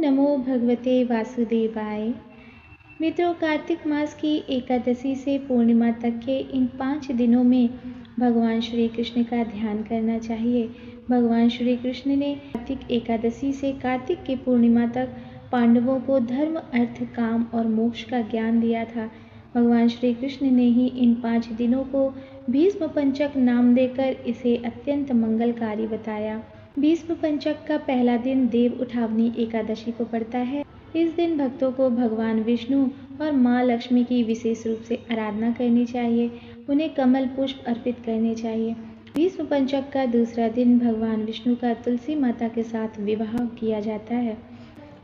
नमो भगवते वासुदेवाय। मित्रों, कार्तिक मास की एकादशी से पूर्णिमा तक के इन 5 दिनों में भगवान श्री कृष्ण का ध्यान करना चाहिए। भगवान श्री कृष्ण ने कार्तिक एकादशी से कार्तिक की पूर्णिमा तक पांडवों को धर्म, अर्थ, काम और मोक्ष का ज्ञान दिया था। भगवान श्री कृष्ण ने ही इन 5 दिनों को भीष्म पंचक नाम देकर इसे अत्यंत मंगलकारी बताया। भीष्म पंचक का पहला दिन देव उठावनी एकादशी को पड़ता है। इस दिन भक्तों को भगवान विष्णु और माँ लक्ष्मी की विशेष रूप से आराधना करनी चाहिए। उन्हें कमल पुष्प अर्पित करने चाहिए। भीष्म पंचक का दूसरा दिन भगवान विष्णु का तुलसी माता के साथ विवाह किया जाता है।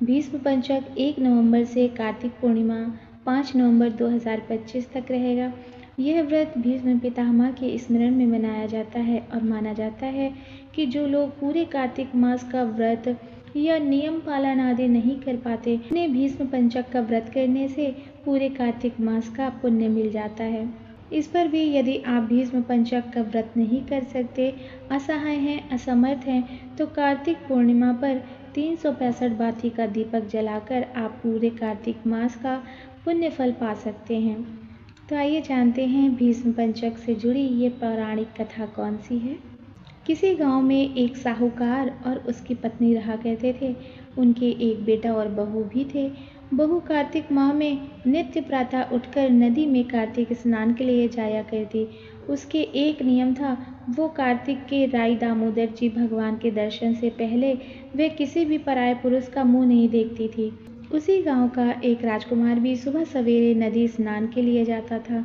भीष्म पंचक 1 नवंबर से कार्तिक पूर्णिमा 5 नवंबर 2025 तक रहेगा। यह व्रत भीष्म पितामह के स्मरण में मनाया जाता है और माना जाता है कि जो लोग पूरे कार्तिक मास का व्रत या नियम पालन आदि नहीं कर पाते, उन्हें भीष्म पंचक का व्रत करने से पूरे कार्तिक मास का पुण्य मिल जाता है। इस पर भी यदि आप भीष्म पंचक का व्रत नहीं कर सकते, असहाय हैं, असमर्थ हैं, तो कार्तिक पूर्णिमा पर 365 बाती का दीपक जलाकर आप पूरे कार्तिक मास का पुण्य फल पा सकते हैं। तो आइए जानते हैं भीष्म पंचक से जुड़ी ये पौराणिक कथा कौन सी है। किसी गांव में एक साहूकार और उसकी पत्नी रहा करते थे। उनके एक बेटा और बहू भी थे। बहू कार्तिक माह में नित्य प्रातः उठकर नदी में कार्तिक स्नान के लिए जाया करती। उसके एक नियम था, वो कार्तिक के राई दामोदर जी भगवान के दर्शन से पहले वे किसी भी पराये पुरुष का मुंह नहीं देखती थी। उसी गांव का एक राजकुमार भी सुबह सवेरे नदी स्नान के लिए जाता था।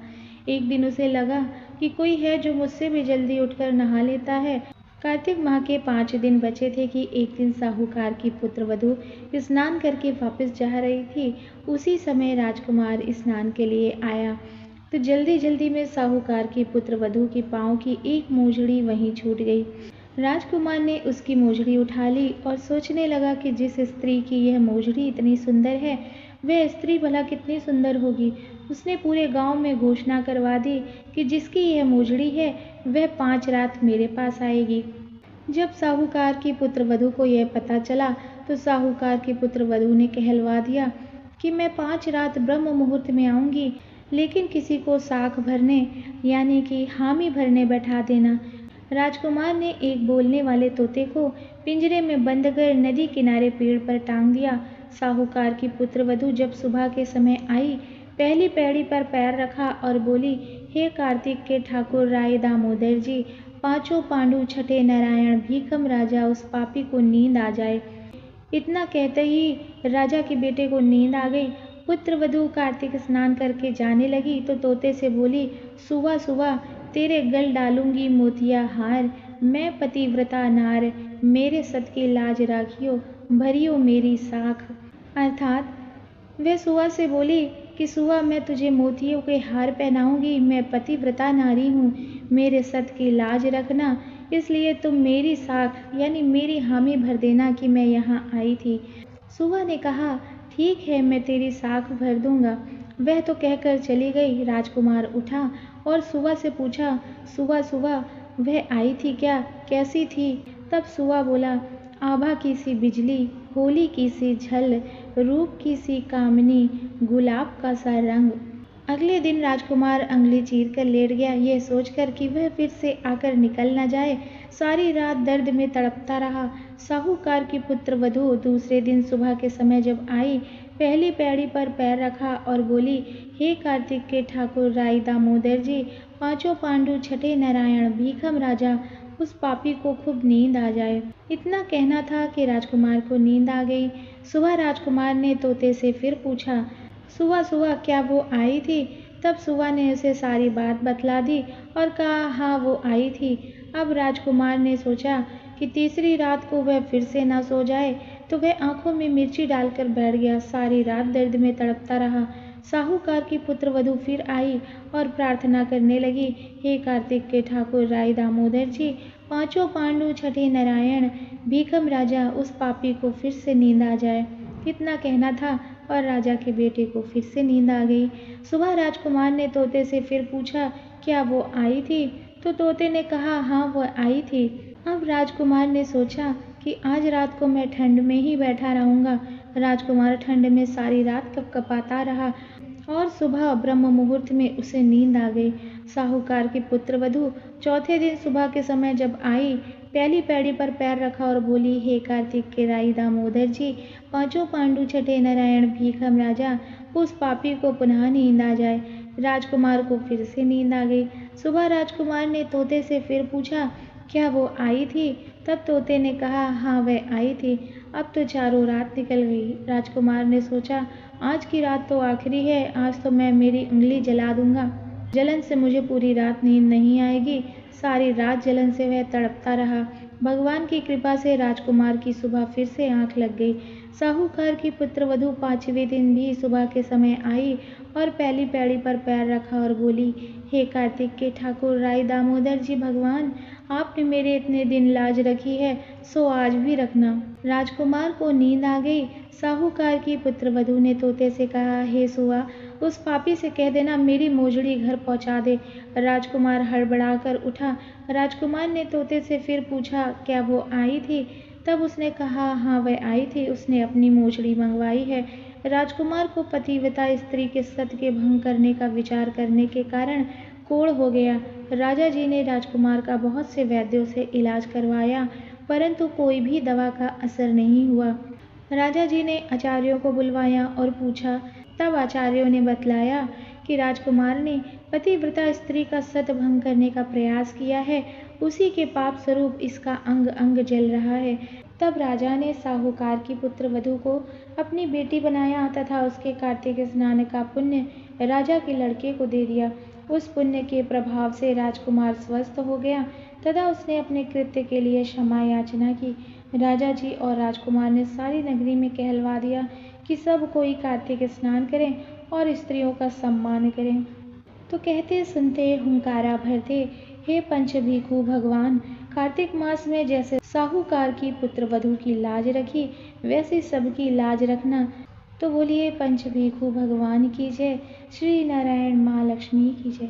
एक दिन उसे लगा कि कोई है जो मुझसे भी जल्दी उठकर नहा लेता है। कार्तिक माह के 5 दिन बचे थे कि एक दिन साहूकार की पुत्रवधू स्नान करके वापस जा रही थी। उसी समय राजकुमार स्नान के लिए आया तो जल्दी जल्दी में साहूकार की पुत्रवधू के पाँव की एक मोजड़ी वहीं छूट गई। राजकुमार ने उसकी मोजड़ी उठा ली और सोचने लगा कि जिस स्त्री की यह मोजड़ी इतनी सुंदर है, वह स्त्री भला कितनी सुंदर होगी। उसने पूरे गांव में घोषणा करवा दी कि जिसकी यह मोजड़ी है वह 5 रात मेरे पास आएगी। जब साहूकार की पुत्रवधू को यह पता चला तो साहूकार की पुत्रवधू ने कहलवा दिया कि मैं 5 रात ब्रह्म मुहूर्त में आऊंगी, लेकिन किसी को साख भरने यानी कि हामी भरने बैठा देना। राजकुमार ने एक बोलने वाले तोते को पिंजरे में बंद कर नदी किनारे पेड़ पर टांग दिया। साहूकार की पुत्रवधू जब सुबह के समय आई, पहली पैड़ी पर पैर रखा और बोली, हे कार्तिक के ठाकुर राय दामोदर जी, 5 पांडु छठे नारायण भीखम राजा, उस पापी को नींद आ जाए। इतना कहते ही राजा के बेटे को नींद आ गई। पुत्रवधू कार्तिक स्नान करके जाने लगी तो तोते से बोली, सुबह सुबह तेरे गल डालूंगी मोतिया हार, मैं पतिव्रता नार, मेरे सत की लाज राखियो, भरियो मेरी साख। अर्थात वह सुआ से बोली कि सुआ, मैं तुझे मोतियों के हार पहनाऊंगी, मैं पतिव्रता नारी हूँ, मेरे सत की लाज रखना, इसलिए तुम मेरी साख यानी मेरी हामी भर देना कि मैं यहाँ आई थी। सुआ ने कहा, ठीक है, मैं तेरी साख भर दूंगा। वह तो कहकर चली गई। राजकुमार उठा और सुआ से पूछा, सुआ सुआ, वह आई थी क्या, कैसी थी? तब सुआ बोला, आभा की सी बिजली, होली की सी झल, रूप की सी कामनी, गुलाब का सा रंग। अगले दिन राजकुमार अंगली चीर कर लेट गया, यह सोचकर कि वह फिर से आकर निकल न जाए। सारी रात दर्द में तड़पता रहा। साहूकार की पुत्रवधू दूसरे दिन सुबह के समय जब आई, पहली पैड़ी पर पैर रखा और बोली, हे कार्तिक के ठाकुर राय दामोदर जी, 5 पांडु छठे नारायण भीखम राजा, उस पापी को खूब नींद आ जाए। इतना कहना था कि राजकुमार को नींद आ गई। सुबह राजकुमार ने तोते से फिर पूछा, सुबह सुबह क्या वो आई थी? तब सुबह ने उसे सारी बात बतला दी और कहा, हाँ वो आई थी। अब राजकुमार ने सोचा कि तीसरी रात को वह फिर से ना सो जाए, तो वह आंखों में मिर्ची डालकर बैठ गया। सारी रात दर्द में तड़पता रहा। साहूकार की पुत्रवधू फिर आई और प्रार्थना करने लगी, हे कार्तिक के ठाकुर राय दामोदर जी, 5 पांडु छठे नारायण भीखम राजा, उस पापी को फिर से नींद आ जाए। इतना कहना था और राजा के बेटे को फिर से नींद आ गई। सुबह राजकुमार ने तोते से फिर पूछा, क्या वो आई थी? तो तोते ने कहा, हाँ वो आई थी। अब राजकुमार ने सोचा कि आज रात को मैं ठंड में ही बैठा रहूँगा। राजकुमार ठंड में सारी रात कँपकँपाता रहा और सुबह ब्रह्म मुहूर्त में उसे नींद आ गई। साहूकार की पुत्रवधू चौथे दिन सुबह के समय जब आई, पहली पैड़ी पर पैर रखा और बोली, हे कार्तिक के राई दामोदर जी, पांचों पांडु छठे नारायण भीखम राजा, उस पापी को पुनः नींद आ जाए। राजकुमार को फिर से नींद आ गई। सुबह राजकुमार ने तोते से फिर पूछा, क्या वो आई थी? तब तोते ने कहा, हाँ वह आई थी। अब तो चारों रात निकल गई। राजकुमार ने सोचा, आज की रात तो आखिरी है, आज तो मैं मेरी उंगली जला दूंगा। जलन से मुझे पूरी रात नींद नहीं आएगी। सारी रात जलन से वह तड़पता रहा। भगवान की कृपा से राजकुमार की सुबह फिर से आंख लग गई। साहूकार की पुत्रवधू पांचवें दिन भी सुबह के समय आई और पहली पैड़ी पर पैर रखा और बोली, हे कार्तिक के ठाकुर राई दामोदर जी भगवान, आपने मेरे इतने दिन लाज रखी है, सो आज भी रखना। राजकुमार को नींद आ गई। साहूकार की पुत्रवधू ने तोते से कहा, हे सुआ, उस पापी से कह देना मेरी मोजड़ी घर पहुंचा दे। राजकुमार हड़बड़ाकर उठा। राजकुमार ने तोते से फिर पूछा, क्या वो आई थी? तब उसने कहा, हाँ वह आई थी, उसने अपनी मोजड़ी मंगवाई है। राजकुमार को पतिव्रता स्त्री के सत्य के भंग करने का विचार करने के कारण कोढ़ हो गया। राजा जी ने राजकुमार का बहुत से वैद्यों से इलाज करवाया, परंतु कोई भी दवा का असर नहीं हुआ। राजा जी ने आचार्यों को बुलवाया और पूछा। तब आचार्यों ने बतलाया कि राजकुमार ने पतिव्रता स्त्री का सत भंग करने का प्रयास किया है, उसी के पाप स्वरूप इसका अंग अंग जल रहा है। तब राजा ने साहूकार की पुत्रवधू को अपनी बेटी बनाया तथा उसके कार्तिक स्नान का पुण्य राजा के लड़के को दे दिया। उस पुण्य के प्रभाव से राजकुमार स्वस्थ हो गया तथा उसने अपने कृत्य के लिए क्षमा याचना की। राजा जी और राजकुमार ने सारी नगरी में कहलवा दिया कि सब कोई कार्तिक स्नान करें और स्त्रियों का सम्मान करें। तो कहते सुनते हुंकारा भरते, हे पंचभीखु भगवान, कार्तिक मास में जैसे साहूकार की पुत्रवधू की लाज रखी, वैसे सबकी लाज रखना। तो बोलिए पंचभीखु भगवान की जय, श्री नारायण माँ लक्ष्मी की जय।